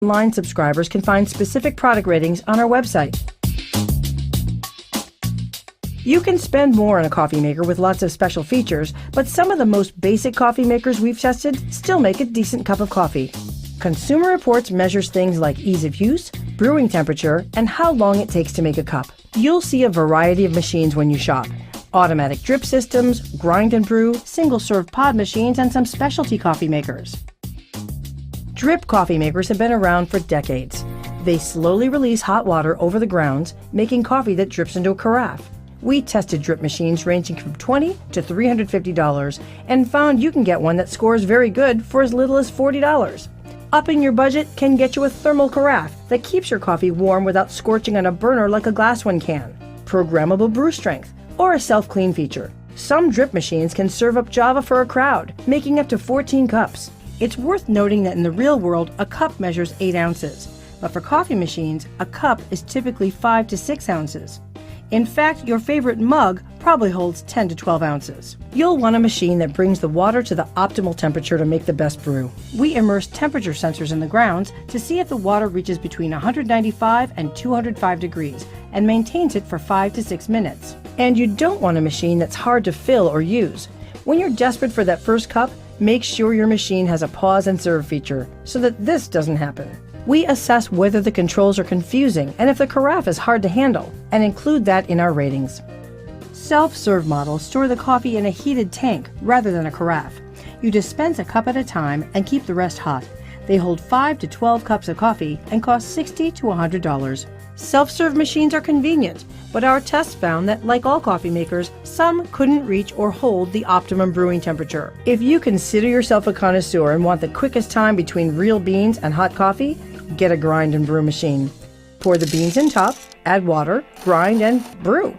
Online subscribers can find specific product ratings on our website. You can spend more on a coffee maker with lots of special features, but some of the most basic coffee makers we've tested still make a decent cup of coffee. Consumer Reports measures things like ease of use, brewing temperature, and how long it takes to make a cup. You'll see a variety of machines when you shop. Automatic drip systems, grind and brew, single-serve pod machines, and some specialty coffee makers. Drip coffee makers have been around for decades. They slowly release hot water over the grounds, making coffee that drips into a carafe. We tested drip machines ranging from $20 to $350 and found you can get one that scores very good for as little as $40. Upping your budget can get you a thermal carafe that keeps your coffee warm without scorching on a burner like a glass one can, programmable brew strength, or a self-clean feature. Some drip machines can serve up Java for a crowd, making up to 14 cups. It's worth noting that in the real world, a cup measures 8 ounces, but for coffee machines, a cup is typically 5 to 6 ounces. In fact, your favorite mug probably holds 10 to 12 ounces. You'll want a machine that brings the water to the optimal temperature to make the best brew. We immerse temperature sensors in the grounds to see if the water reaches between 195 and 205 degrees and maintains it for 5 to 6 minutes. And you don't want a machine that's hard to fill or use. When you're desperate for that first cup, make sure your machine has a pause and serve feature so that this doesn't happen. We assess whether the controls are confusing and if the carafe is hard to handle, and include that in our ratings. Self-serve models store the coffee in a heated tank rather than a carafe. You dispense a cup at a time and keep the rest hot. They hold 5 to 12 cups of coffee and cost $60 to $100. Self-serve machines are convenient, but our tests found that, like all coffee makers, some couldn't reach or hold the optimum brewing temperature. If you consider yourself a connoisseur and want the quickest time between real beans and hot coffee, get a grind and brew machine. Pour the beans in top, add water, grind, and brew.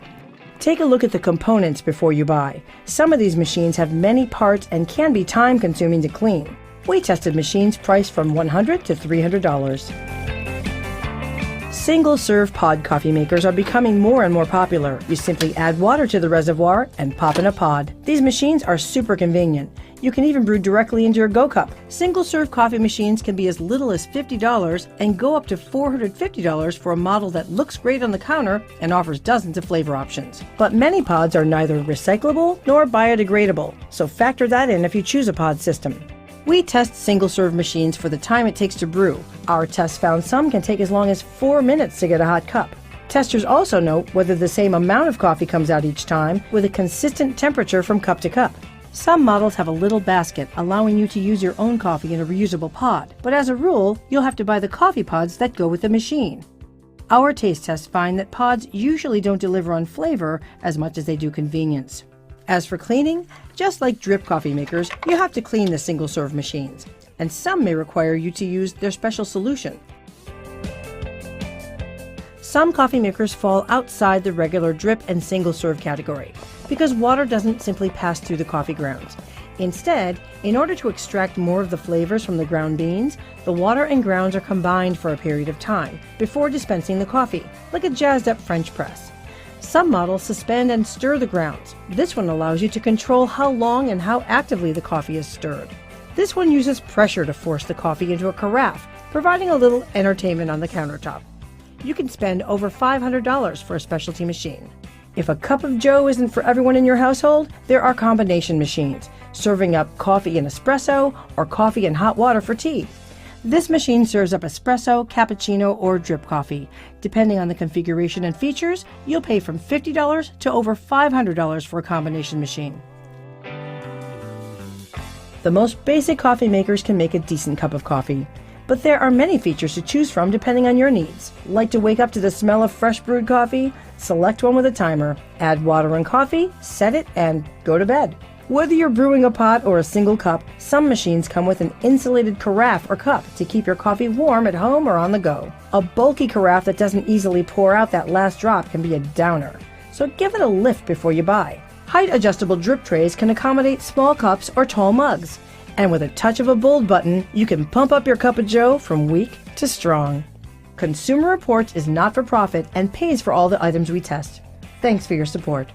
Take a look at the components before you buy. Some of these machines have many parts and can be time-consuming to clean. We tested machines priced from $100 to $300. Single-serve pod coffee makers are becoming more and more popular. You simply add water to the reservoir and pop in a pod. These machines are super convenient. You can even brew directly into your Go Cup. Single-serve coffee machines can be as little as $50 and go up to $450 for a model that looks great on the counter and offers dozens of flavor options. But many pods are neither recyclable nor biodegradable, so factor that in if you choose a pod system. We test single-serve machines for the time it takes to brew. Our tests found some can take as long as 4 minutes to get a hot cup. Testers also note whether the same amount of coffee comes out each time with a consistent temperature from cup to cup. Some models have a little basket allowing you to use your own coffee in a reusable pod, but as a rule, you'll have to buy the coffee pods that go with the machine. Our taste tests find that pods usually don't deliver on flavor as much as they do convenience. As for cleaning, just like drip coffee makers, you have to clean the single-serve machines, and some may require you to use their special solution. Some coffee makers fall outside the regular drip and single-serve category because water doesn't simply pass through the coffee grounds. Instead, in order to extract more of the flavors from the ground beans, the water and grounds are combined for a period of time before dispensing the coffee, like a jazzed-up French press. Some models suspend and stir the grounds. This one allows you to control how long and how actively the coffee is stirred. This one uses pressure to force the coffee into a carafe, providing a little entertainment on the countertop. You can spend over $500 for a specialty machine. If a cup of joe isn't for everyone in your household, there are combination machines, serving up coffee and espresso or coffee and hot water for tea. This machine serves up espresso, cappuccino, or drip coffee. Depending on the configuration and features, you'll pay from $50 to over $500 for a combination machine. The most basic coffee makers can make a decent cup of coffee, but there are many features to choose from depending on your needs. Like to wake up to the smell of fresh brewed coffee? Select one with a timer, add water and coffee, set it, and go to bed. Whether you're brewing a pot or a single cup, some machines come with an insulated carafe or cup to keep your coffee warm at home or on the go. A bulky carafe that doesn't easily pour out that last drop can be a downer, so give it a lift before you buy. Height-adjustable drip trays can accommodate small cups or tall mugs, and with a touch of a bold button, you can pump up your cup of joe from weak to strong. Consumer Reports is not for profit and pays for all the items we test. Thanks for your support.